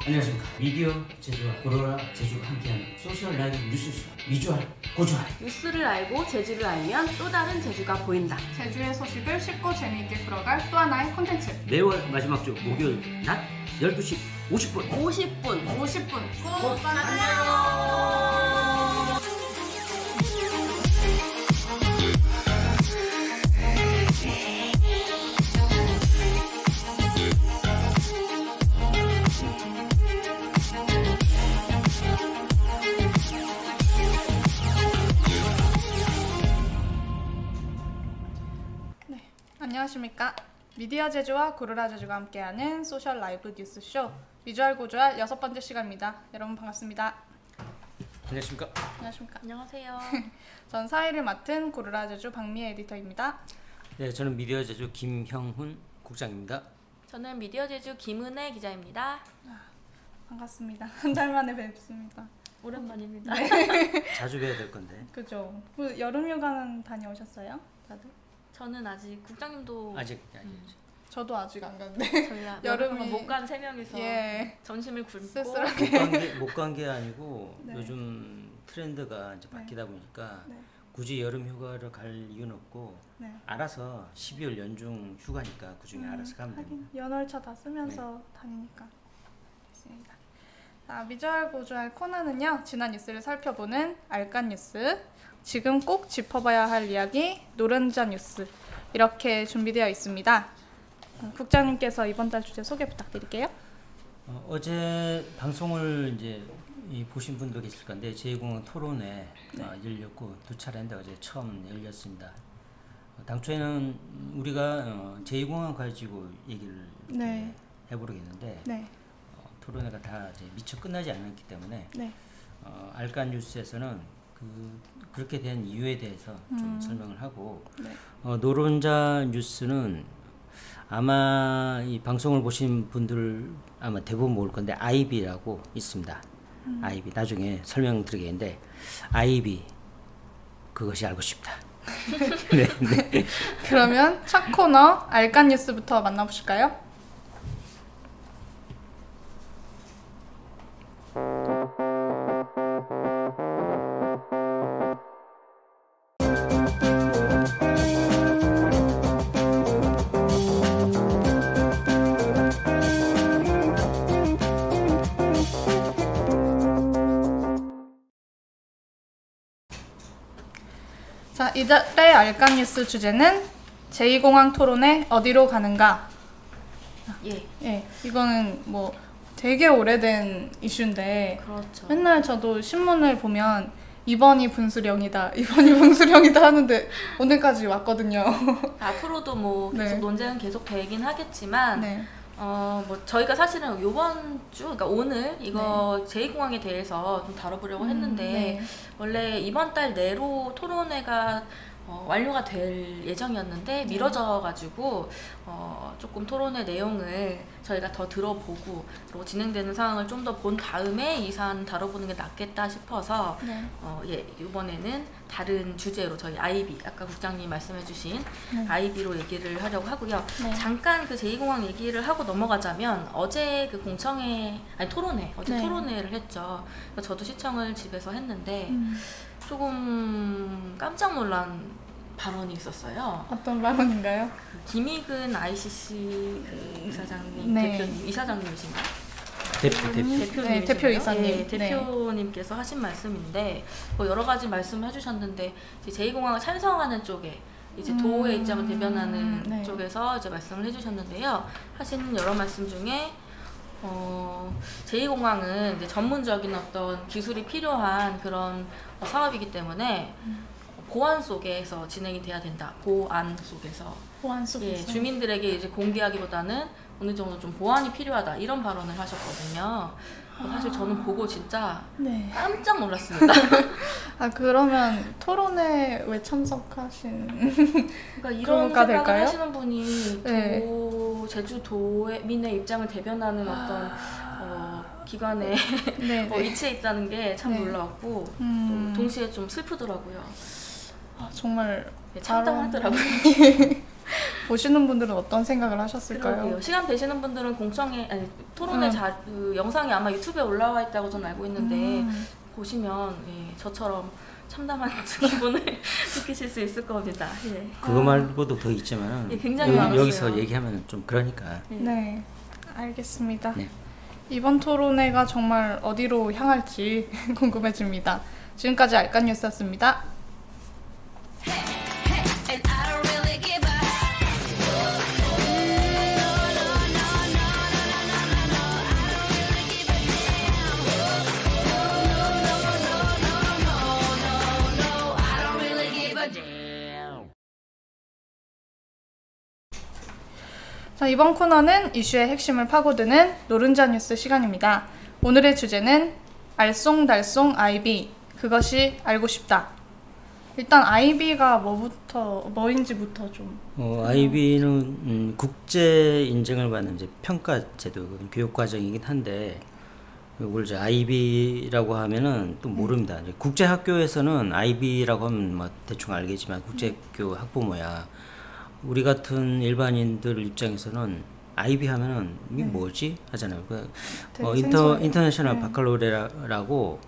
안녕하십니까. 미디어 제주와 고로라 제주가 함께하는 소셜 라이브 뉴스쇼 위주알 고주알. 뉴스를 알고 제주를 알면 또 다른 제주가 보인다. 제주의 소식을 쉽고 재미있게 풀어갈 또 하나의 콘텐츠. 매월 마지막 주 목요일 낮 12시 50분. 50분 꼭 만나요. 안녕하십니까. 미디어 제주와 고르라 제주가 함께하는 소셜 라이브 뉴스쇼 위주알 고주알 6번째 시간입니다. 여러분 반갑습니다. 안녕하십니까. 안녕하십니까. 안녕하세요. 전 사회를 맡은 고르라 제주 박미애 에디터입니다. 네, 저는 미디어 제주 김형훈 국장입니다. 저는 미디어 제주 김은혜 기자입니다. 반갑습니다. 한 달 만에 뵙습니다. 오랜만입니다. 네. 자주 뵈야 될 건데. 그죠. 여름휴가는 다녀오셨어요? 다들? 저는 아직 국장님도 아직. 저도 아직 안 갔는데. 저희가 여름이 못 간 3명이서 예. 전심을 굶고 쓸쓸하게. 못 간 게 아니고 네. 요즘 트렌드가 이제 바뀌다 보니까 네. 굳이 여름 휴가를 갈 이유는 없고 네. 알아서 12월 연중 휴가니까 그중에 알아서 가면 됩니다. 연월차 다 쓰면서 다니니까 됐습니다. 자, 미주알 고주알 코너는요, 지난 뉴스를 살펴보는 알간 뉴스, 지금 꼭 짚어봐야 할 이야기, 노른자 뉴스 이렇게 준비되어 있습니다. 국장님께서 이번 달 주제 소개 부탁드릴게요. 어제 방송을 이제 보신 분도 계실 건데 제2공항 토론회 열렸고 두 차례인데 어제 처음 열렸습니다. 당초에는 우리가 제2공항 가지고 얘기를 네. 해보려겠는데 네. 토론회가 다 이제 미처 끝나지 않았기 때문에 네. 알간 뉴스에서는 그렇게 된 이유에 대해서 좀 설명을 하고 네. 노른자 뉴스는 아마 이 방송을 보신 분들 아마 대부분 모를 건데 아이비라고 있습니다. 아이비 나중에 설명드리겠는데 아이비 그것이 알고 싶다. 네, 네. 그러면 첫 코너 알간 뉴스부터 만나보실까요? 자, 이달의 알간 뉴스 주제는 제2공항 토론회 어디로 가는가? 예. 예, 이거는 뭐 되게 오래된 이슈인데 그렇죠. 맨날 저도 신문을 보면 이번이 분수령이다, 이번이 분수령이다 하는데 오늘까지 왔거든요. 앞으로도 뭐 계속 네. 논쟁은 계속 되긴 하겠지만 네. 뭐 저희가 사실은 요번 주, 그러니까 오늘 이거 제2공항에 대해서 좀 다뤄보려고 했는데 네. 원래 이번 달 내로 토론회가 완료가 될 예정이었는데 미뤄져가지고 조금 토론회 내용을 저희가 더 들어보고 그리고 진행되는 상황을 좀 더 본 다음에 이 사안 다뤄보는 게 낫겠다 싶어서 네. 예, 이번에는 다른 주제로 저희 아이비, 아까 국장님 말씀해주신 네. 아이비로 얘기를 하려고 하고요. 네. 잠깐 그 제2공항 얘기를 하고 넘어가자면 어제 그 토론회, 어제 네. 토론회를 했죠. 저도 시청을 집에서 했는데 음. 조금 깜짝 놀란 발언이 있었어요. 어떤 발언인가요? 김익은 ICC 이사장님, 네. 대표님, 이사장님이신가요? 대표. 네, 대표 이사님. 예, 대표님께서 하신 말씀인데 뭐 여러 가지 말씀을 해주셨는데 제2공항을 찬성하는 쪽에 이제 도의 입장을 대변하는 네. 쪽에서 이제 말씀을 해주셨는데요. 하시는 여러 말씀 중에 제2공항은 이제 전문적인 어떤 기술이 필요한 그런 사업이기 때문에 보안 속에서 진행이 돼야 된다. 보안 속에서. 보안 속에서. 예, 주민들에게 이제 공개하기보다는 어느 정도 좀 보안이 필요하다 이런 발언을 하셨거든요. 사실 저는 보고 진짜 네. 깜짝 놀랐습니다. 아, 그러면 토론회 왜 참석하신? 그러니까 이런 그거가 생각을 될까요? 하시는 분이 네. 제주도민의 입장을 대변하는 어떤 기관에 네. 이치해 있다는 게 참 네. 놀라웠고 또 동시에 좀 슬프더라고요. 아, 정말 네, 참담하더라고요. 보시는 분들은 어떤 생각을 하셨을까요? 그러게요. 시간 되시는 분들은 공청회 아니 토론회 그 영상이 아마 유튜브에 올라와 있다고 저는 알고 있는데 보시면 예, 저처럼 참담한 기분을 느끼실 수 있을 겁니다. 예. 그거 말고도 더 있지만 예, 굉장히 많았어요. 여기서 얘기하면 좀 그러니까. 네, 알겠습니다. 네. 이번 토론회가 정말 어디로 향할지 궁금해집니다. 지금까지 알칸뉴스였습니다. 자, 이번 코너는 이슈의 핵심을 파고드는 노른자 뉴스 시간입니다. 오늘의 주제는 알쏭달쏭 IB, 그것이 알고 싶다. 일단 IB가 뭐인지부터 좀. IB는 국제 인증을 받는 이제 평가 제도, 교육 과정이긴 한데 이걸 이제 IB라고 하면은 또 모릅니다. 이제 국제 학교에서는 IB라고 하면 뭐 대충 알겠지만 국제학교 학부모야. 우리 같은 일반인들 입장에서는 IB 하면은 이게 뭐지 하잖아요. 인터내셔널 바칼로레라고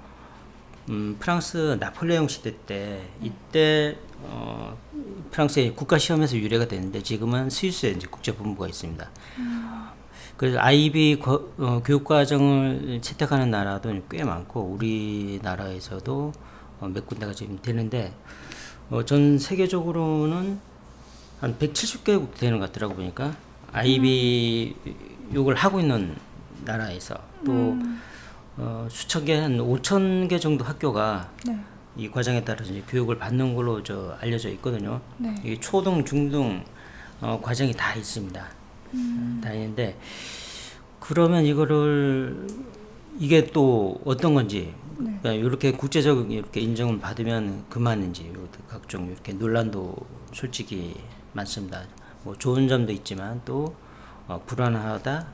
프랑스 나폴레옹 시대 때 이때 프랑스의 국가 시험에서 유래가 됐는데 지금은 스위스에 이제 국제본부가 있습니다. 그래서 IB 교육 과정을 채택하는 나라도 꽤 많고 우리나라에서도 몇 군데가 지금 되는데 전 세계적으로는 한 170개국 되는 것 같더라고 보니까 IB 욕을 하고 있는 나라에서 또 수천 개, 한 5천 개 정도 학교가 이 과정에 따라서 이제 교육을 받는 걸로 알려져 있거든요. 이게 초등, 중등 과정이 다 있습니다. 다 있는데 그러면 이게 또 어떤 건지 그러니까 이렇게 국제적 이렇게 인정을 받으면 그만인지 각종 이렇게 논란도 솔직히 많습니다. 뭐 좋은 점도 있지만 또 불안하다,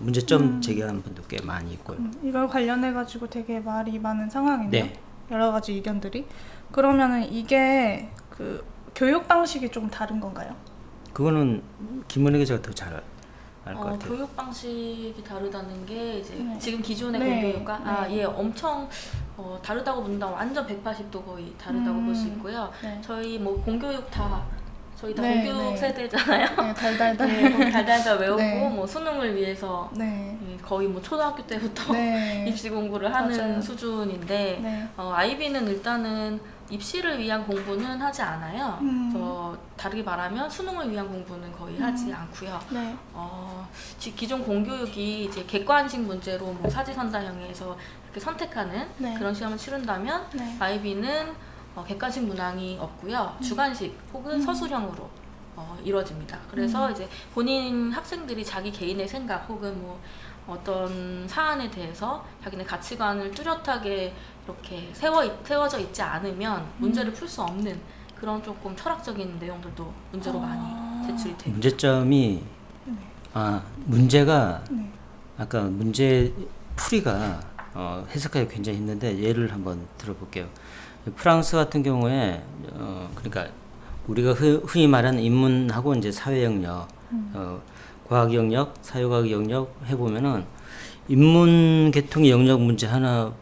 문제점 제기하는 분도 꽤 많이 있고요. 이걸 관련해 가지고 되게 말이 많은 상황이네요. 네. 여러 가지 의견들이. 그러면은 이게 그 교육 방식이 좀 다른 건가요? 그거는 김은혜 기자가 더 잘 알 것 같아요. 교육 방식이 다르다는 게 이제 지금 기존의 네. 공교육과 예, 엄청 다르다고 본다면 완전 180도 거의 다르다고 볼 수 있고요. 저희 뭐 공교육 저희 다 공교육 세대잖아요. 네, 달달달. 네, 달달달 외우고 네. 뭐 수능을 위해서 예, 거의 뭐 초등학교 때부터 입시 공부를 하는 맞아요. 수준인데 IB는 일단은 입시를 위한 공부는 하지 않아요. 다르게 말하면 수능을 위한 공부는 거의 하지 않고요. 기존 공교육이 이제 객관식 문제로 뭐 사지선다형에서 이렇게 선택하는 그런 시험을 치른다면 IB는 객관식 문항이 없고요. 주관식 혹은 서술형으로 이루어집니다. 그래서 이제 본인 학생들이 자기 개인의 생각 혹은 뭐 어떤 사안에 대해서 자기네 가치관을 뚜렷하게 이렇게 세워져 있지 않으면 문제를 풀 수 없는 그런 조금 철학적인 내용들도 문제로 많이 제출이 돼요. 문제점이 문제가 아까 문제 풀이가 해석하기 굉장히 힘든데 예를 한번 들어볼게요. 프랑스 같은 경우에 그러니까 우리가 흔히 말하는 인문하고 이제 사회 영역, 과학 영역, 사회과학 영역 해보면은 인문 계통의 영역 문제 하나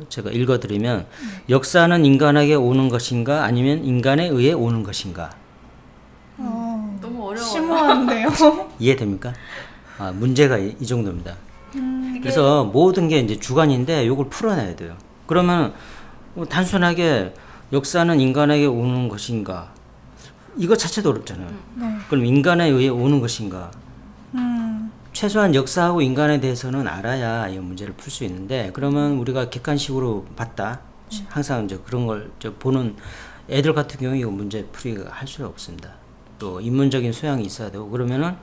제가 읽어드리면 역사는 인간에게 오는 것인가 아니면 인간에 의해 오는 것인가. 너무 어려워요. 심오한데요. 이해됩니까? 문제가 이 정도입니다. 그래서 모든 게 이제 주관인데 이걸 풀어내야 돼요. 그러면 단순하게 역사는 인간에게 오는 것인가 이거 자체도 어렵잖아요. 그럼 인간에 의해 오는 것인가? 최소한 역사하고 인간에 대해서는 알아야 이 문제를 풀 수 있는데 그러면 우리가 객관식으로 봤다. 항상 이제 그런 걸 보는 애들 같은 경우에 이거 문제 풀이가 할 수가 없습니다. 또 인문적인 소양이 있어야 되고 그러면은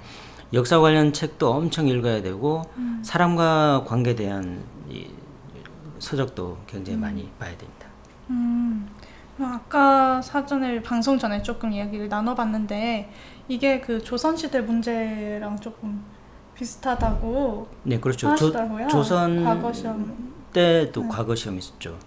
역사 관련 책도 엄청 읽어야 되고 사람과 관계에 대한 이 서적도 굉장히 많이 봐야 됩니다. 아까 사전에 방송 전에 조금 이야기를 나눠봤는데 이게 그 조선시대 문제랑 조금 비슷하다고 네, 그렇죠. 하시더라고요. 조선 과거 시험. 때도 과거 시험이 있었죠.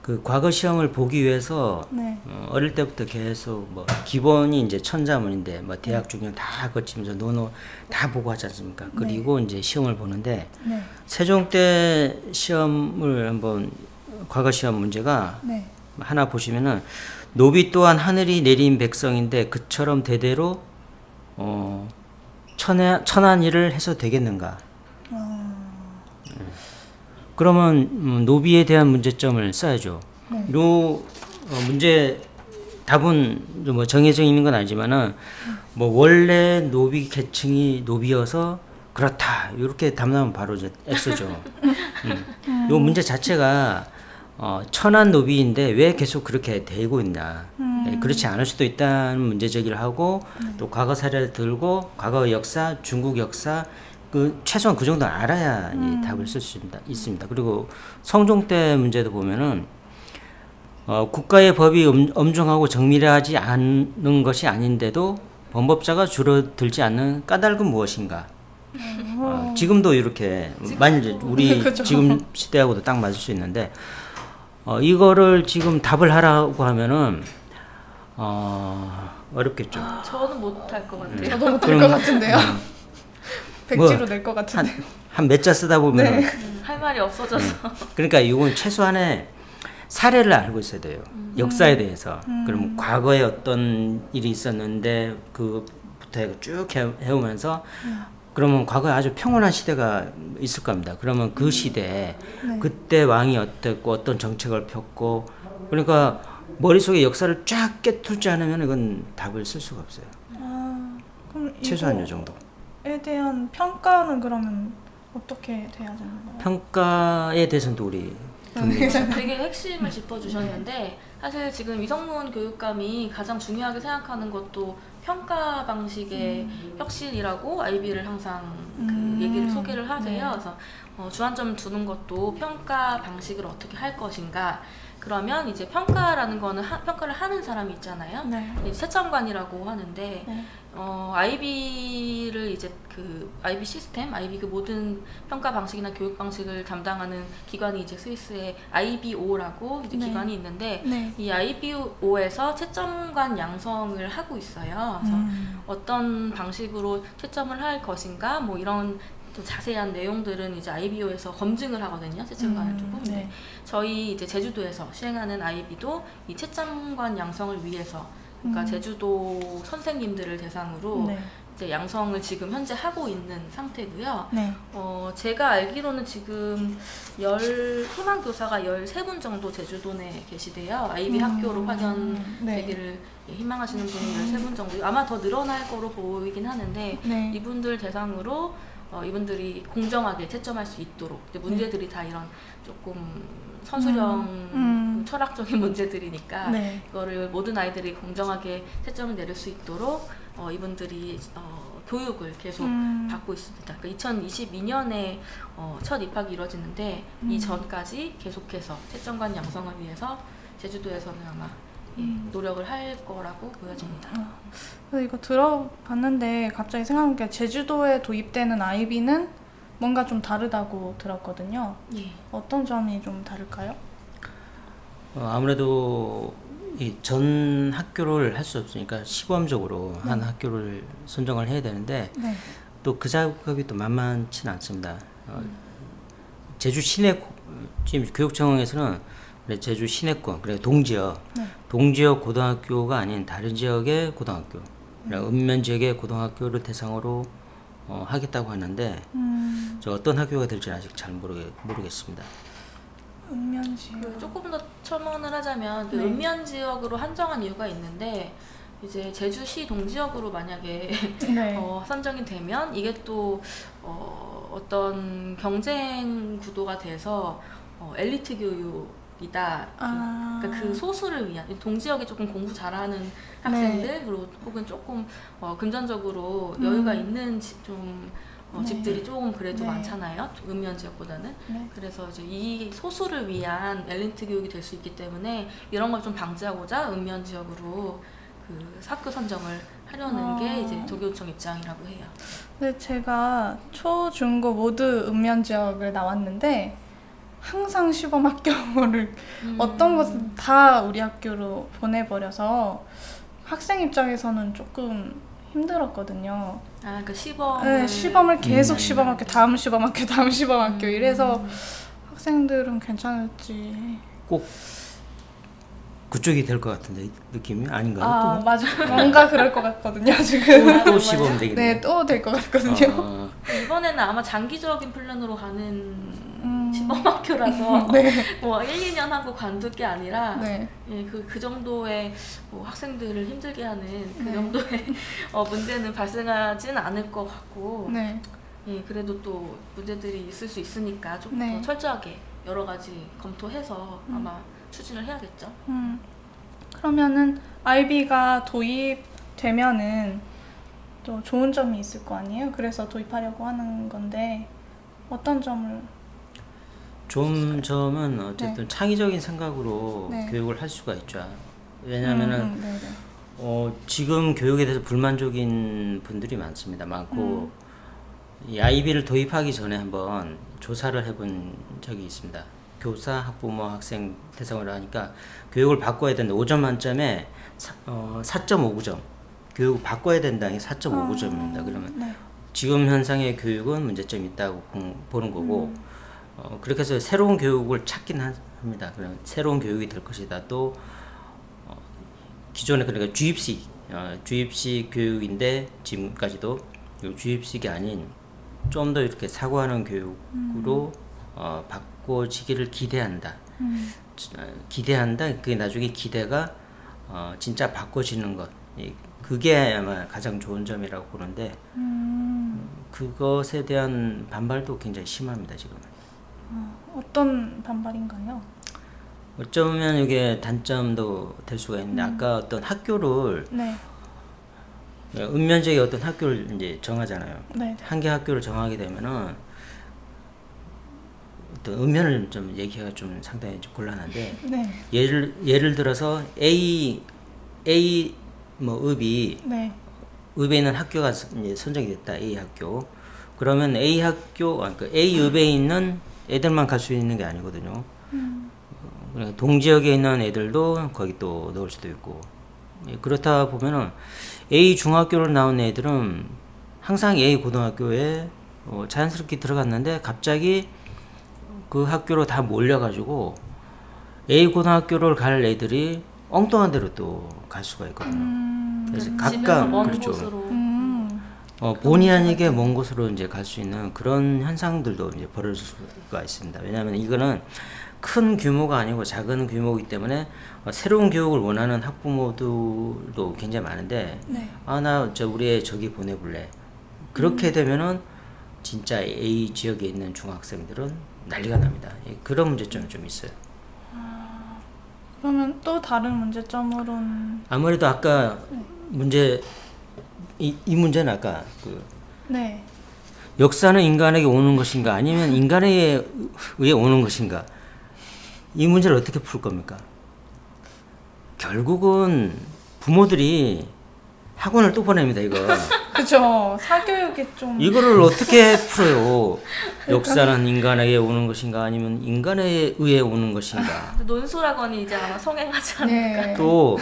그 과거 시험을 보기 위해서 네. 어릴 때부터 계속 뭐 기본이 이제 천자문인데 뭐 대학 중년 다 거치면서 논어 다 보고 하지 않습니까? 그리고 이제 시험을 보는데 네. 세종 때 시험을 한번 과거 시험 문제가 네. 하나 보시면은 노비 또한 하늘이 내린 백성인데 그처럼 대대로 천한 일을 해서 되겠는가? 그러면 노비에 대한 문제점을 써야죠. 네. 요 문제 답은 뭐 정해져 있는 건 아니지만은 뭐 원래 노비 계층이 노비여서 그렇다 이렇게 답나면 바로 이제 X죠. 요 문제 자체가 천한 노비인데 왜 계속 그렇게 되고 있나? 그렇지 않을 수도 있다는 문제 제기를 하고 또 과거 사례를 들고 과거 역사, 중국 역사 그 최소한 그 정도는 알아야 이 답을 쓸 수 있습니다. 그리고 성종 때 문제도 보면은 국가의 법이 엄중하고 정밀하지 않은 것이 아닌데도 범법자가 줄어들지 않는 까닭은 무엇인가? 지금도 이렇게 만일 우리 그죠. 지금 시대하고도 딱 맞을 수 있는데 이거를 지금 답을 하라고 하면은 어렵겠죠. 저는 못할 것 같아요. 저도 못할 것 같은데요. 백지로 뭐, 낼 것 같은데. 한 몇 자 쓰다 보면 네. 할 말이 없어져서. 그러니까 이건 최소한의 사례를 알고 있어야 돼요. 역사에 대해서. 그럼 과거에 어떤 일이 있었는데 그부터 쭉 해오면서 그러면 과거에 아주 평온한 시대가 있을 겁니다. 그러면 그 시대에 그때 왕이 어땠고 어떤 정책을 폈고 그러니까 머릿속에 역사를 쫙 깨뚫지 않으면 이건 답을 쓸 수가 없어요. 그럼 최소한 이 정도. 에 대한 평가는 그러면 어떻게 돼야 되는 거예요? 평가에 대해서는 또 우리 되게 핵심을 짚어주셨는데 사실 지금 이성문 교육감이 가장 중요하게 생각하는 것도 평가 방식의 혁신이라고 아이비를 항상 그 얘기를 소개를 하세요. 그래서 주안점 두는 것도 평가 방식을 어떻게 할 것인가. 그러면 이제 평가라는 거는 평가를 하는 사람이 있잖아요. 네. 채점관이라고 하는데 네. 아이비를 이제 그 아이비 시스템, 아이비 그 모든 평가 방식이나 교육 방식을 담당하는 기관이 이제 스위스의 IBO라고 이제 네. 기관이 있는데 네. 이 IBO에서 채점관 양성을 하고 있어요. 그래서 어떤 방식으로 채점을 할 것인가, 뭐 이런 또 자세한 내용들은 이제 IBO에서 검증을 하거든요. 채점관을 두고. 네. 저희 이제 제주도에서 시행하는 아이비도 이 채점관 양성을 위해서, 그러니까 제주도 선생님들을 대상으로 네. 이제 양성을 지금 현재 하고 있는 상태고요. 네. 제가 알기로는 지금 희망교사가 13분 정도 제주도 내에 계시대요. 아이비 학교로 파견되기를 희망하시는 분이 13분 정도. 아마 더 늘어날 거로 보이긴 하는데 네. 이분들 대상으로 이분들이 공정하게 채점할 수 있도록, 문제들이 다 이런 조금 선수령 철학적인 문제들이니까 네. 이거를 모든 아이들이 공정하게 채점을 내릴 수 있도록 이분들이 교육을 계속 받고 있습니다. 그러니까 2022년에 첫 입학이 이루어지는데 이전까지 계속해서 채점관 양성을 위해서 제주도에서는 아마 노력을 할 거라고 보여집니다. 그래서 이거 들어봤는데 갑자기 생각난 게 제주도에 도입되는 아이비는 뭔가 좀 다르다고 들었거든요. 예. 어떤 점이 좀 다를까요? 아무래도 이 전 학교를 할 수 없으니까 시범적으로 한 학교를 선정을 해야 되는데 네. 또 그 작업이 또 만만치는 않습니다. 제주 시내 지금 교육청에서는 제주 시내권 그래 동지역 동지역 고등학교가 아닌 다른 지역의 고등학교 읍면 지역의 고등학교를 대상으로 하겠다고 하는데 저 어떤 학교가 될지는 아직 잘 모르겠습니다. 읍면 지역. 조금 더 첨언을 하자면 그 읍면 지역으로 한정한 이유가 있는데 이제 제주시 동지역으로 만약에 네. 선정이 되면 이게 또 어떤 경쟁 구도가 돼서 엘리트 교육이다. 그러니까 그 소수를 위한 동지역에 조금 공부 잘하는 학생들 그리고 혹은 조금 금전적으로 여유가 있는 집들이 조금 그래도 많잖아요. 읍면 지역보다는. 그래서 이제 이 소수를 위한 엘리트 교육이 될 수 있기 때문에 이런 걸 좀 방지하고자 읍면 지역으로 그 학교 선정을 하려는 게 이제 도교육청 입장이라고 해요. 근데 제가 초, 중, 고 모두 읍면 지역을 나왔는데 항상 시범 학교를 어떤 것은 다 우리 학교로 보내버려서 학생 입장에서는 조금 힘들었거든요. 아, 그 시범을 네, 시범을 계속 시범학교, 다음 시범학교, 다음 시범학교 이래서 학생들은 괜찮을지. 꼭 그쪽이 될 것 같은데 느낌이 아닌가요? 아, 또? 맞아. 뭔가 그럴 것 같거든요, 지금. 또 시범 되겠네요. 네, 또 될 것 같거든요. 이번에는 아마 장기적인 플랜으로 가는 시범학교라서 네. 뭐 1, 2년 하고 관둘 게 아니라 네. 예, 그 정도의 뭐 학생들을 힘들게 하는 그 네. 정도의 문제는 발생하지는 않을 것 같고 네. 예, 그래도 또 문제들이 있을 수 있으니까 좀 네. 더 철저하게 여러 가지 검토해서 아마 추진을 해야겠죠. 그러면은 아이비가 도입되면은 또 좋은 점이 있을 거 아니에요? 그래서 도입하려고 하는 건데 어떤 점을? 좋은 점은 어쨌든 창의적인 생각으로 네. 교육을 할 수가 있죠. 왜냐하면은 네네. 지금 교육에 대해서 불만족인 분들이 많습니다. 많고 이 아이비를 도입하기 전에 한번 조사를 해본 적이 있습니다. 교사, 학부모, 학생 대상으로 하니까 교육을 바꿔야 되는데 5점 만점에 4.59점 교육을 바꿔야 된다는 게 4.59점입니다. 그러면 네. 지금 현상의 교육은 문제점이 있다고 보는 거고 그렇게 해서 새로운 교육을 찾긴 합니다. 그럼 새로운 교육이 될 것이다. 또 기존에 그러니까 주입식 교육인데 지금까지도 주입식이 아닌 좀 더 이렇게 사고하는 교육으로 바꿔지기를 기대한다. 기대한다. 그게 나중에 기대가 진짜 바꿔지는 것. 그게 아마 가장 좋은 점이라고 보는데 그것에 대한 반발도 굉장히 심합니다. 지금. 어떤 반발인가요? 어쩌면 이게 단점도 될 수가 있는데 아까 어떤 학교를 네. 읍면적인 어떤 학교를 이제 정하잖아요. 네. 한 개 학교를 정하게 되면은 어떤 읍면을 좀 얘기하기가 좀 상당히 좀 곤란한데 네. 예를 들어서 A 뭐 읍이 네. 읍에 있는 학교가 이제 선정이 됐다. A 학교. 그러면 A 학교 그러니까 A 읍에 있는 애들만 갈 수 있는 게 아니거든요. 동지역에 있는 애들도 거기 또 넣을 수도 있고. 그렇다 보면은 A 중학교를 나온 애들은 항상 A 고등학교에 자연스럽게 들어갔는데 갑자기 그 학교로 다 몰려가지고 A 고등학교를 갈 애들이 엉뚱한 데로 또 갈 수가 있거든요. 그래서 각각 먼 그렇죠. 곳으로 본의 아니게 먼 곳으로 이제 갈 수 있는 그런 현상들도 이제 벌어질 수가 있습니다. 왜냐하면 이거는 큰 규모가 아니고 작은 규모이기 때문에 새로운 교육을 원하는 학부모들도 굉장히 많은데 네. 나 우리 애 저기 보내볼래. 그렇게 되면은 진짜 A 지역에 있는 중학생들은 난리가 납니다. 그런 문제점이 좀 있어요. 그러면 또 다른 문제점으로는 아무래도 아까 문제 이 문제는 아까 네. 역사는 인간에게 오는 것인가 아니면 인간에 의해 오는 것인가 이 문제를 어떻게 풀 겁니까? 결국은 부모들이 학원을 또 보냅니다. 이거 그죠. 사교육이 좀 이거를 어떻게 풀어요? 역사는 인간에게 오는 것인가 아니면 인간에 의해 오는 것인가? 논술학원이 이제 아마 성행하지 않을까. 네. 또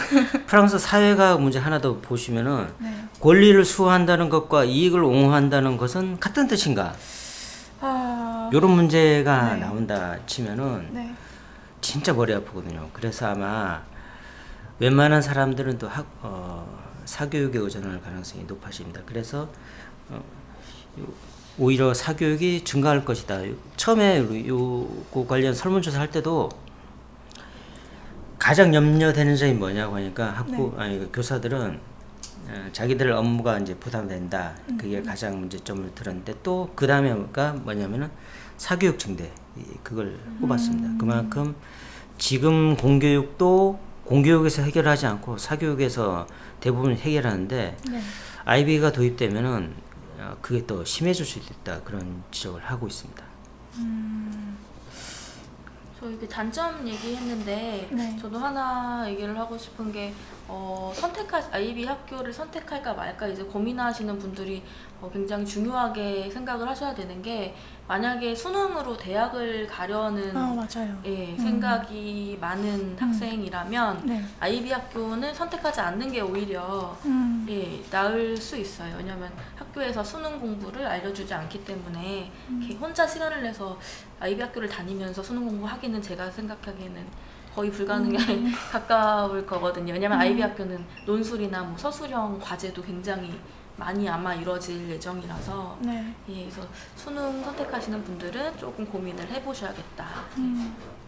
프랑스 사회가 문제 하나 더 보시면은 네. 권리를 수호한다는 것과 이익을 옹호한다는 것은 같은 뜻인가? 이런 문제가 네. 나온다 치면은 네. 진짜 머리 아프거든요. 그래서 아마 웬만한 사람들은 또 사교육에 의존할 가능성이 높아집니다. 그래서 오히려 사교육이 증가할 것이다. 처음에 요거 관련 설문조사 할 때도 가장 염려되는 점이 뭐냐고 하니까 교사들은 자기들 업무가 이제 부담된다. 그게 가장 문제점을 들었는데 또 그 다음에가 뭐냐면은 사교육 증대 그걸 꼽았습니다. 그만큼 지금 공교육도 공교육에서 해결하지 않고 사교육에서 대부분 해결하는데 네. 아이비가 도입되면은 그게 또 심해질 수 있다 그런 지적을 하고 있습니다. 저 이게 단점 얘기했는데 네. 저도 하나 얘기를 하고 싶은 게 아이비 학교를 선택할까 말까 이제 고민하시는 분들이 굉장히 중요하게 생각을 하셔야 되는 게 만약에 수능으로 대학을 가려는 맞아요. 생각이 많은 학생이라면 네. 아이비 학교는 선택하지 않는 게 오히려 나을 수 있어요. 왜냐하면 학교에서 수능 공부를 알려주지 않기 때문에 이렇게 혼자 시간을 내서 아이비 학교를 다니면서 수능 공부하기는 제가 생각하기에는 거의 불가능에 가까울 거거든요. 왜냐하면 아이비 학교는 논술이나 뭐 서술형 과제도 굉장히 많이 아마 이루어질 예정이라서 네. 그래서 수능 선택하시는 분들은 조금 고민을 해보셔야겠다.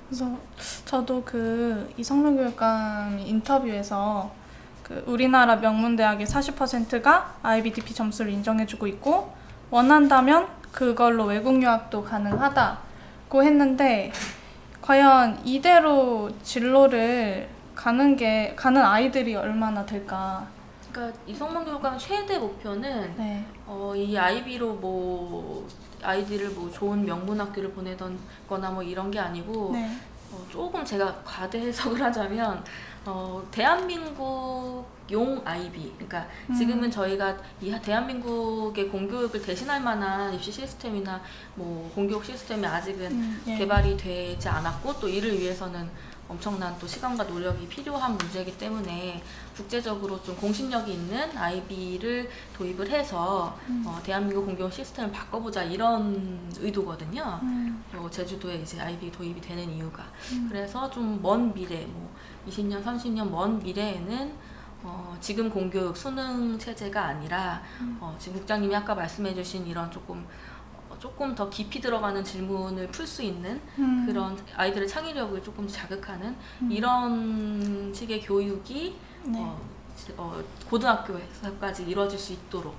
그래서 저도 그 이성룡 교육감 인터뷰에서 그 우리나라 명문대학의 40%가 IBDP 점수를 인정해주고 있고 원한다면 그걸로 외국 유학도 가능하다고 했는데 과연 이대로 진로를 가는 아이들이 얼마나 될까? 그러니까 이성만 교육감의 최대 목표는 네. 이 아이비로 뭐 아이들을 뭐 좋은 명문 학교를 보내던거나 뭐 이런 게 아니고 네. 조금 제가 과대 해석을 하자면 대한민국 용 아이비 그러니까 지금은 저희가 이 대한민국의 공교육을 대신할 만한 입시 시스템이나 뭐 공교육 시스템이 아직은 개발이 되지 않았고 또 이를 위해서는 엄청난 또 시간과 노력이 필요한 문제이기 때문에 국제적으로 좀 공신력이 있는 아이비를 도입을 해서 대한민국 공교육 시스템을 바꿔보자 이런 의도거든요. 제주도에 이제 아이비 도입이 되는 이유가 그래서 좀 먼 미래, 뭐 20년, 30년 먼 미래에는 지금 공교육 수능 체제가 아니라 지금 국장님이 아까 말씀해주신 이런 조금 더 깊이 들어가는 질문을 풀 수 있는 그런 아이들의 창의력을 조금 자극하는 이런 식의 교육이 네. 고등학교에서까지 이루어질 수 있도록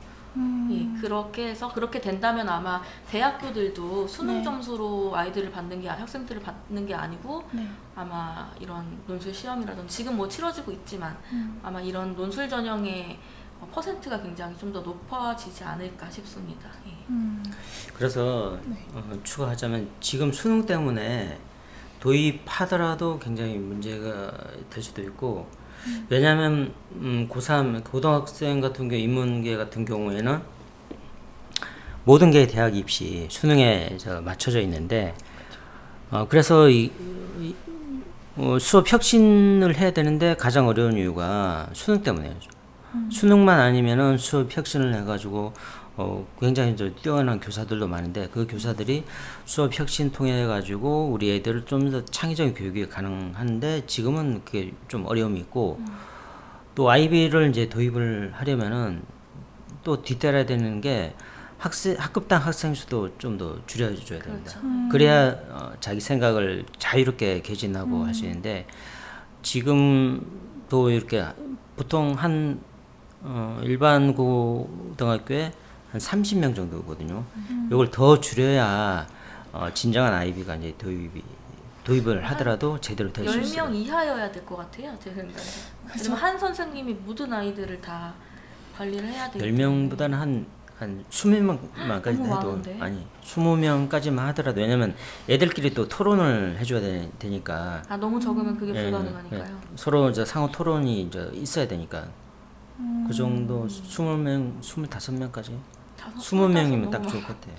그렇게 해서 그렇게 된다면 아마 대학교들도 수능 네. 점수로 아이들을 받는 게 학생들을 받는 게 아니고 네. 아마 이런 논술 시험이라든지 지금 뭐 치러지고 있지만 아마 이런 논술 전형의 퍼센트가 굉장히 좀 더 높아지지 않을까 싶습니다. 그래서 네. 추가하자면 지금 수능 때문에 도입하더라도 굉장히 문제가 될 수도 있고 왜냐하면 고3 고등학생 같은 경우 인문계 같은 경우에는 모든 게 대학 입시 수능에 맞춰져 있는데 그래서 수업 혁신을 해야 되는데 가장 어려운 이유가 수능 때문이에요. 수능만 아니면은 수업 혁신을 해가지고 굉장히 뛰어난 교사들도 많은데 그 교사들이 수업 혁신 통해 가지고 우리 애들을 좀 더 창의적인 교육이 가능한데 지금은 그게 좀 어려움이 있고 또 아이비를 이제 도입을 하려면은 또 뒤따라야 되는 게 학급당 학생 수도 좀 더 줄여줘야 됩니다. 그렇죠. 그래야 자기 생각을 자유롭게 개진하고 할 수 있는데 지금도 이렇게 보통 한 일반 고등학교에 한 30명 정도거든요. 이걸 더 줄여야 진정한 아이비가 이제 도입을 하더라도 제대로 될 수 있어요. 10명 이하여야 될 것 같아요, 제 생각에. 왜냐면 한 선생님이 모든 아이들을 다 관리를 해야 되기 10명보다는 한 20명만까지 해도 많은데? 아니 20명까지만 하더라도 왜냐면 애들끼리 또 토론을 해줘야 되니까 너무 적으면 그게 예, 불가능하니까요. 예. 서로 이제 상호 토론이 이제 있어야 되니까 그 정도 20명, 25명까지 20명이면 딱 좋을 것 같아요.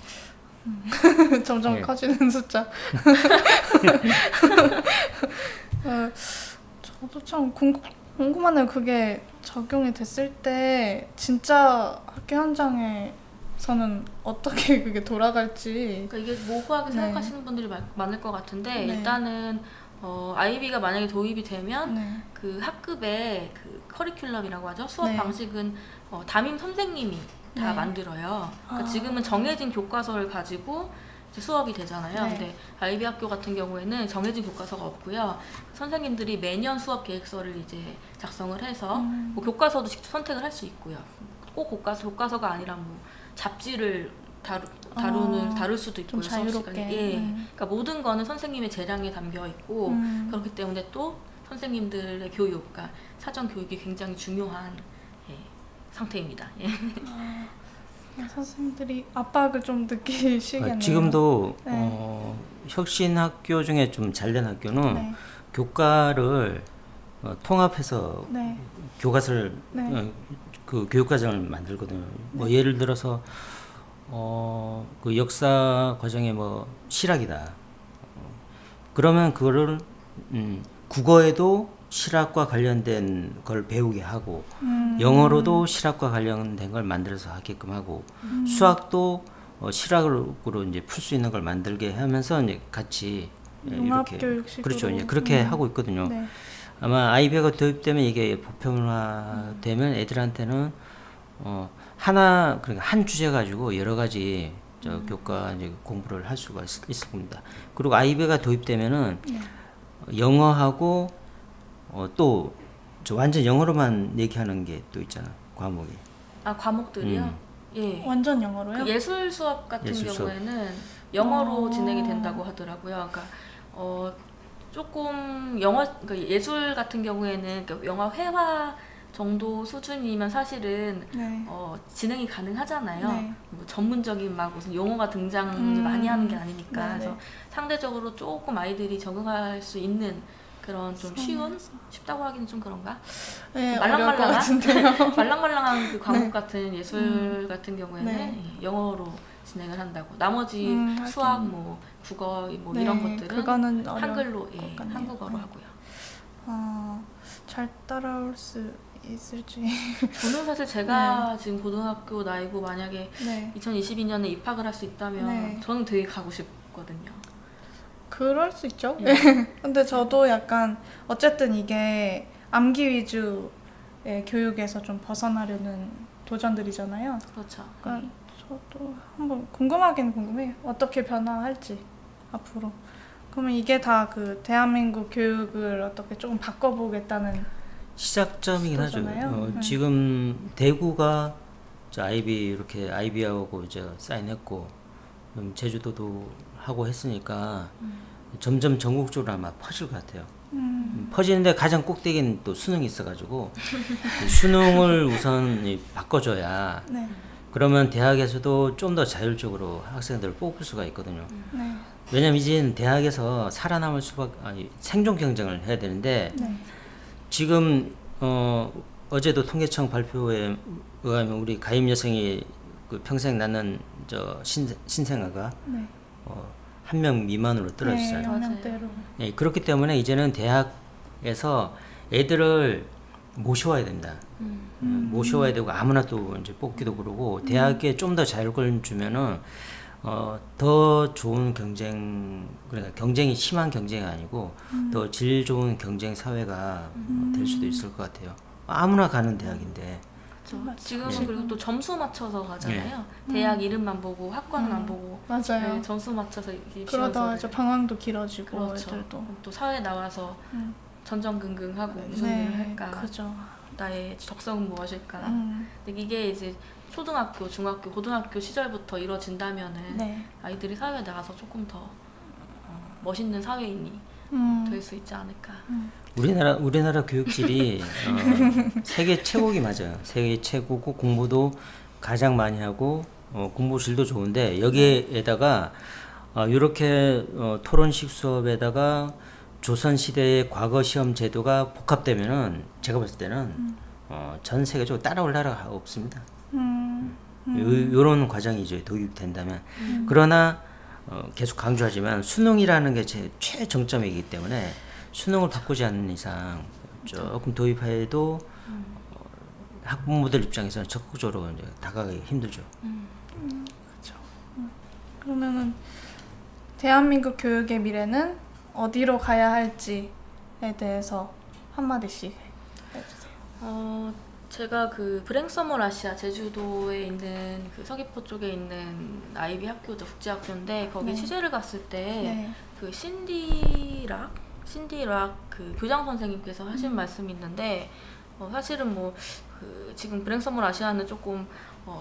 점점 예. 커지는 숫자. 저도 참 궁금하네요. 그게 적용이 됐을 때 진짜 학교 현장에서는 어떻게 그게 돌아갈지. 그러니까 이게 모호하게 네. 생각하시는 분들이 많을 것 같은데 네. 일단은 아이비가 만약에 도입이 되면 네. 그 학급의 그 커리큘럼이라고 하죠. 수업 네. 방식은 담임 선생님이 다 네. 만들어요. 그러니까 아. 지금은 정해진 교과서를 가지고 이제 수업이 되잖아요. 네. 근데 아이비 학교 같은 경우에는 정해진 교과서가 없고요. 선생님들이 매년 수업 계획서를 이제 작성을 해서 뭐 교과서도 직접 선택을 할 수 있고요. 꼭 교과서가 아니라 뭐 잡지를 다룰 수도 있고요. 좀 수업 자유롭게. 시간에. 예. 그러니까 모든 거는 선생님의 재량에 담겨 있고 그렇기 때문에 또 선생님들의 교육, 그러니까 사전 교육이 굉장히 중요한 상태입니다. 예. 선생님들이 압박을 좀 느끼시겠네요. 지금도 네. 혁신 학교 중에 좀 잘된 학교는 네. 교과를 통합해서 네. 교과서를 네. 그 교육과정을 만들거든요. 뭐 예를 들어서 그 역사 과정에 뭐 실학이다. 그러면 그거를 국어에도 실학과 관련된 걸 배우게 하고 영어로도 실학과 관련된 걸 만들어서 하게끔 하고 수학도 실학으로 이제 풀 수 있는 걸 만들게 하면서 이제 같이 이렇게 융합교육식으로. 그렇죠. 이제 그렇게 하고 있거든요. 네. 아마 아이비가 도입되면 이게 보편화되면 애들한테는 하나 그러니까 한 주제 가지고 여러 가지 교과 이제 공부를 할 수가 있을 겁니다. 그리고 아이비가 도입되면은 영어하고 또 완전 영어로만 얘기하는 게 또 있잖아 과목이. 아 과목들이요? 예. 완전 영어로요? 그 예술 수업 같은 예술 수업. 경우에는 영어로 진행이 된다고 하더라고요. 그러니까 조금 그러니까 예술 같은 경우에는 그러니까 영화 회화 정도 수준이면 사실은 네. 진행이 가능하잖아요. 네. 뭐 전문적인 막 무슨 용어가 등장 많이 하는 게 아니니까. 네네. 그래서 상대적으로 조금 아이들이 적응할 수 있는 그런 좀 쉽다고 하기는 좀 그런가? 네, 어려울 것 말랑말랑한 같은데요. 말랑말랑한 그 과목 같은 예술 같은 경우에는 네. 영어로 진행을 한다고. 나머지 수학, 뭐 국어, 뭐 네, 이런 것들은 그거는 어려울 한글로, 것 같네요. 한국어로 하고요. 잘 따라올 수 있을지. 저는 사실 제가 지금 고등학교 나이고 만약에 네. 2022년에 입학을 할 수 있다면 네. 저는 되게 가고 싶거든요. 그럴 수 있죠. 네. 근데 저도 약간 어쨌든 이게 암기 위주의 교육에서 좀 벗어나려는 도전들이잖아요. 그렇죠. 그러니까 저도 한번 궁금하긴 궁금해요. 어떻게 변화할지 앞으로. 그러면 이게 다 그 대한민국 교육을 어떻게 조금 바꿔보겠다는 시작점이긴 하죠. 그거잖아요. 지금 대구가 아이비 이렇게 아이비하고 이제 사인했고 제주도도 하고 했으니까 점점 전국적으로 아마 퍼질 것 같아요. 퍼지는데 가장 꼭대기는 또 수능이 있어가지고 수능을 우선 바꿔줘야 네. 그러면 대학에서도 좀 더 자율적으로 학생들을 뽑을 수가 있거든요. 네. 왜냐면 이제는 대학에서 살아남을 생존 경쟁을 해야 되는데 네. 지금 어제도 통계청 발표에 의하면 우리 가임 여성이 그 평생 낳는 신생아가 네. 1명 미만으로 네, 떨어졌어요. 영양대로. 예, 그렇기 때문에 이제는 대학에서 애들을 모셔와야 됩니다. 모셔와야 되고 아무나 또 이제 뽑기도 그러고 대학에 좀 더 자율권을 주면은 더 좋은 그러니까 경쟁이 심한 경쟁이 아니고 더 질 좋은 경쟁 사회가 될 수도 있을 것 같아요. 아무나 가는 대학인데. 그렇죠. 지금은 그리고 또 점수 맞춰서 가잖아요. 네. 대학 이름만 보고 학과는 안 보고 맞아요. 네, 점수 맞춰서 그러다 입시원서를. 이제 방황도 길어지고 그렇죠. 애들도. 또 사회 나와서 전전긍긍하고 무슨 네, 일을 할까, 그죠. 나의 적성은 무엇일까. 음. 근데 이게 이제 초등학교, 중학교, 고등학교 시절부터 이루어진다면은 네. 아이들이 사회에 나가서 조금 더 멋있는 사회인이 될 수 있지 않을까. 우리나라 교육질이 세계 최고기 맞아요. 세계 최고고 공부도 가장 많이 하고 공부 질도 좋은데 여기에다가 이렇게 토론식 수업에다가 조선 시대의 과거 시험 제도가 복합되면은 제가 봤을 때는 전 세계적으로 따라올 나라가 없습니다. 요런 과정이 이제 도입된다면 그러나 계속 강조하지만 수능이라는 게 제 최정점이기 때문에 수능을 바꾸지 않는 이상 조금 도입해도 학부모들 입장에서는 적극적으로 이제 다가가기 힘들죠. 그렇죠. 그러면은 대한민국 교육의 미래는 어디로 가야 할지에 대해서 한마디씩 해주세요. 제가 그 브랭서멀 아시아 제주도에 있는 그 서귀포 쪽에 있는 아이비 학교죠, 국제학교인데 거기 네. 취재를 갔을 때 네. 그 신디 락 그 교장 선생님께서 하신 말씀이 있는데 사실은 지금 브랭 서머 아시아는 조금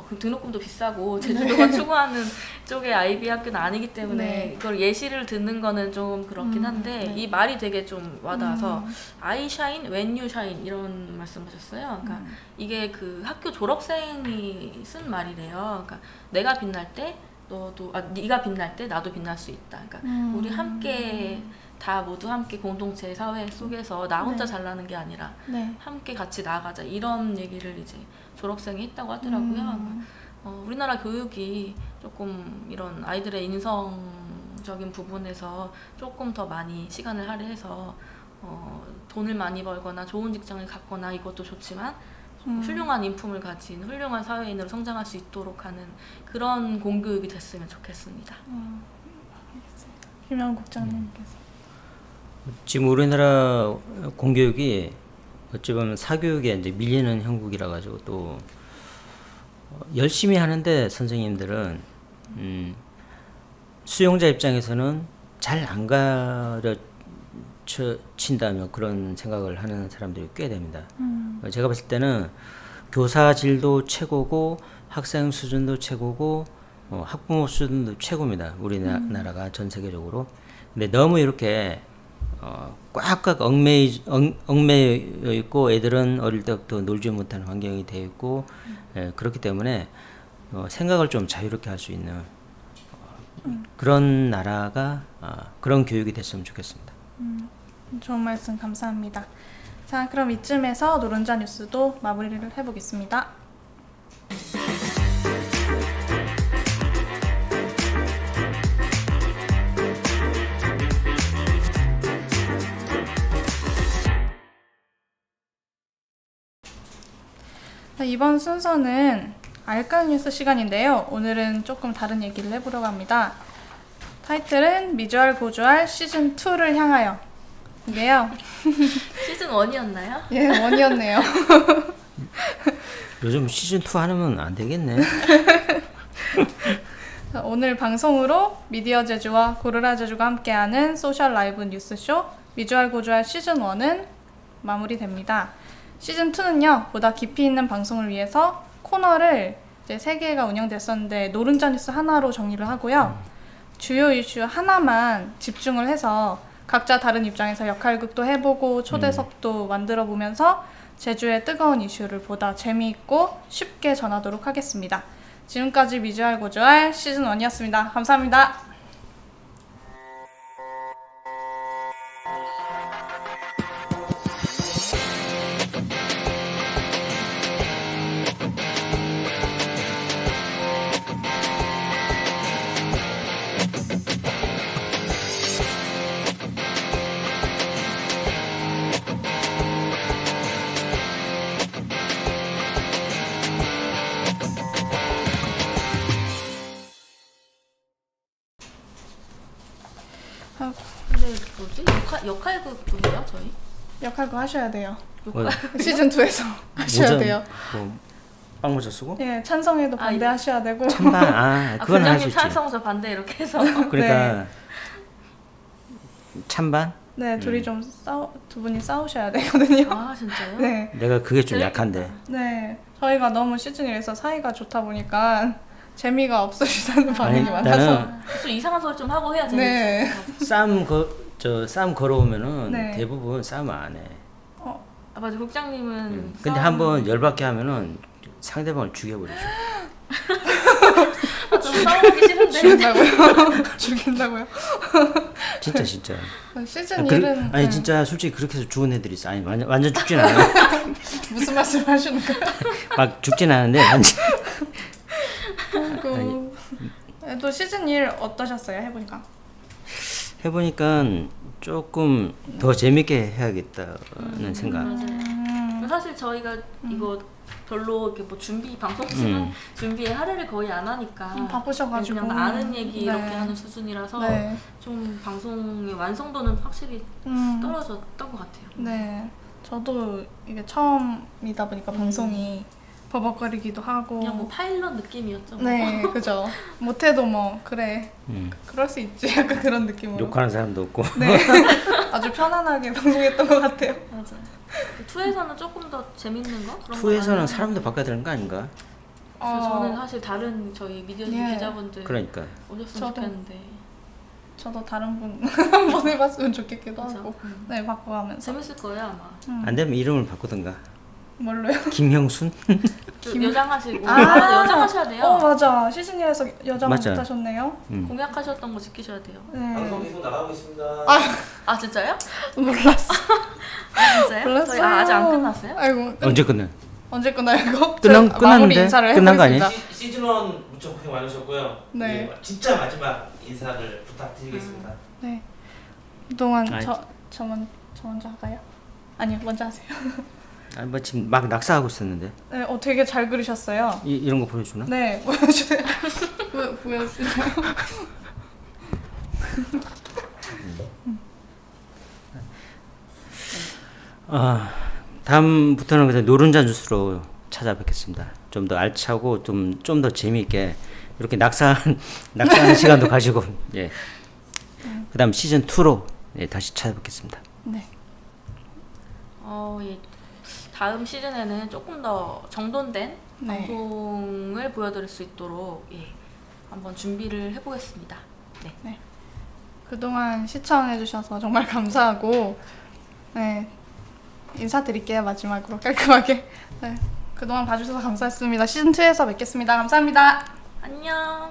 그 등록금도 비싸고 제주도가 추구하는 쪽의 아이비 학교는 아니기 때문에 네. 이걸 예시를 듣는 거는 좀 그렇긴 한데 네. 이 말이 되게 좀 와닿아서 I shine when you shine 이런 말씀하셨어요. 그러니까 이게 그 학교 졸업생이 쓴 말이래요. 그러니까 내가 빛날 때 네가 빛날 때 나도 빛날 수 있다. 그러니까 우리 함께 다 모두 함께 공동체 사회 속에서 나 혼자 네. 잘나는 게 아니라 네. 함께 같이 나아가자 이런 얘기를 이제 졸업생이 했다고 하더라고요. 우리나라 교육이 조금 이런 아이들의 인성적인 부분에서 조금 더 많이 시간을 할애해서 돈을 많이 벌거나 좋은 직장을 갖거나 이것도 좋지만 훌륭한 인품을 가진 훌륭한 사회인으로 성장할 수 있도록 하는 그런 공교육이 됐으면 좋겠습니다. 김영 국장님께서. 지금 우리나라 공교육이 어찌 보면 사교육에 이제 밀리는 형국이라 가지고 또 열심히 하는데 선생님들은 수용자 입장에서는 잘 안 가르친다며 그런 생각을 하는 사람들이 꽤 됩니다. 제가 봤을 때는 교사질도 최고고 학생 수준도 최고고 학부모 수준도 최고입니다. 우리나라가 전 세계적으로. 근데 너무 이렇게 꽉꽉 얽매여 있고 애들은 어릴 때부터 놀지 못하는 환경이 되어 있고 그렇기 때문에 생각을 좀 자유롭게 할 수 있는 그런 나라가 그런 교육이 됐으면 좋겠습니다. 좋은 말씀 감사합니다. 자, 그럼 이쯤에서 노른자 뉴스도 마무리를 해보겠습니다. 자, 이번 순서는 알까 뉴스 시간인데요. 오늘은 조금 다른 얘기를 해보려고 합니다. 타이틀은 미주알 고주알 시즌2를 향하여 인데요. 시즌 1이었나요? 예, 원이었네요. 요즘 시즌2 하면 안 되겠네. 자, 오늘 방송으로 미디어 제주와 고르라 제주가 함께하는 소셜 라이브 뉴스쇼 미주알 고주알 시즌1은 마무리됩니다. 시즌2는요, 보다 깊이 있는 방송을 위해서 코너를 이제 3개가 운영됐었는데 노른자 뉴스 하나로 정리를 하고요. 주요 이슈 하나만 집중을 해서 각자 다른 입장에서 역할극도 해보고 초대석도 만들어보면서 제주의 뜨거운 이슈를 보다 재미있고 쉽게 전하도록 하겠습니다. 지금까지 미주알 고주알 시즌1이었습니다. 감사합니다. 근데 뭐지? 역할극도 해요, 저희? 역할극 하셔야 돼요. 뭐, 시즌2에서 하셔야 돼요. 빵 모자 쓰고? 예, 찬성에도 반대하셔야 되고. 찬반, 그건 할 수 부장님 있지. 찬성서 반대 이렇게 해서. 그러니까 찬반? 네, 둘이 좀 두 분이 싸우셔야 되거든요. 아 진짜요? 네. 내가 그게 좀 재밌겠다. 약한데. 네, 저희가 너무 시즌1에서 사이가 좋다 보니까 재미가 없으시다는 반응이 아니, 많아서. 나는 좀 이상한 소리 좀 하고 해야 네. 재밌죠. 싸움 걸어오면은 네. 대부분 싸움 안 해. 아 맞아, 국장님은. 근데 한번 열받게 하면은 상대방을 죽여버리죠. 좀 싸우기 싫은데. 죽인다고요? 죽인다고요? 진짜. 시즌 1은 아니 진짜 솔직히 그렇게 해서 죽은 애들이 있어. 아니 완전 죽진 않아. 무슨 말씀 하시는 거예요? 막 죽진 않은데 완전. 또 시즌 1 어떠셨어요? 해보니까 조금 더 재밌게 해야겠다는 생각. 맞아요. 사실 저희가 이거 별로 이렇게 뭐 방송 준비에 할애를 거의 안 하니까 바쁘셔가지고 그냥 아는 얘기 네. 이렇게 하는 수준이라서 네. 좀 방송의 완성도는 확실히 떨어졌던 것 같아요. 네, 저도 이게 처음이다 보니까 방송이 버벅거리기도 하고 그냥 뭐 파일럿 느낌이었죠. 뭐. 네, 그죠. 못해도 뭐 그래 그럴 수 있지 약간 그런 느낌으로 욕하는 사람도 없고. 네, 아주 편안하게 방송했던 것 같아요. 맞아요. 2에서는 조금 더 재밌는 거? 그런 거 2에서는 많아요. 사람도 바꿔야 되는 거 아닌가? 그래서 저는 사실 다른 저희 미디어즈 예. 기자분들 그러니까 오셨으면 저도. 좋겠는데 저도 다른 분 한번 해봤으면 좋겠기도 그죠? 하고. 네, 바꿔가면서. 재밌을 거예요 아마. 안 되면 이름을 바꾸든가. 뭘로요? 김형순? 여장하시고 아. 여장하셔야 돼요. 맞아. 시즌1에서 여장 맞아. 못하셨네요. 공약하셨던 거 지키셔야 돼요. 방송 네. 계속 나가고 있습니다. 아 진짜요? 몰랐어. 아 진짜요? 몰랐어요. 저희 아직 안 끝났어요? 아이고. 언제 끝내? 언제 끝나요 이거? 끝났는데? 마무리 인사를 끝난 거 아니에요? 해보겠습니다. 시즌 1 무척 고생 많으셨고요. 네. 이제 진짜 마지막 인사를 부탁드리겠습니다. 네. 그동안 아이. 저 먼저 할까요? 아니 먼저 하세요. 아, 뭐 지금 막 낙사하고 있었는데 네, 되게 잘 그리셨어요. 이런 거 보여주나? 네, 보여주세요. 보여주세요. 다음부터는 그냥 노른자 뉴스로 찾아뵙겠습니다. 좀 더 알차고 좀 더 재미있게 이렇게 낙사하는 시간도 가지고 예. 그다음 시즌 2로 예, 다시 찾아뵙겠습니다. 네. 예. 다음 시즌에는 조금 더 정돈된 네. 방송을 보여드릴 수 있도록 한번 준비를 해보겠습니다. 네. 그동안 시청해주셔서 정말 감사하고 네 인사드릴게요 마지막으로 깔끔하게. 네. 그동안 봐주셔서 감사했습니다. 시즌 2에서 뵙겠습니다. 감사합니다. 안녕.